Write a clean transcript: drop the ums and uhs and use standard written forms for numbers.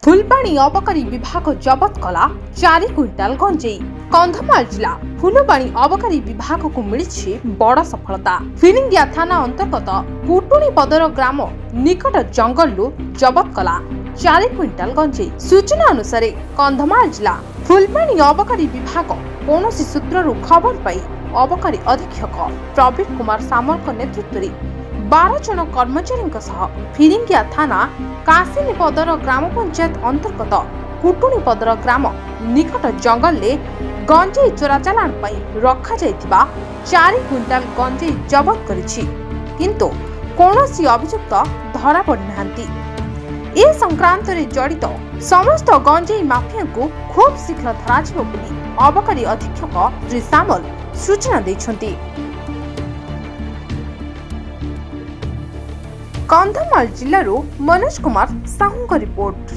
फुलबाणी अबकारी विभाग जबत कला 4 क्विंटाल गंजेई। कंधमाल जिला फुलबाणी अबकारी विभाग को मिली बड़ सफलता। फिरिंगिया थाना अंतर्गत कुटुणी पदर ग्राम निकट जंगल जबत कला 4 क्विंटाल गंजेई। सूचना अनुसार कंधमाल जिला फुलबाणी अबकारी विभाग कौन सूत्र खबर पाई अबकारी अधीक्षक प्रवीण कुमार सामल नेतृत्व में 12 जन कर्मचारी फिरिंगिया थाना कासिनीपदर ग्राम पंचायत अंतर्गत कुटुणी पदर ग्राम निकट जंगल गंजेई चोरा चालाण रखा 4 क्विंटाल गंजेई जबत करिछि, किंतु कौनसी अभियुक्त धरा पड़नाहांती। ए संक्रांत रे जड़ित समस्त गंजेई माफिया को खूब शीघ्र धराजिबो बोली अबकारी अधीक्षक श्री सामल सूचना दैछंती। कंधमाल जिल्लारू मनोज कुमार साहू रिपोर्ट।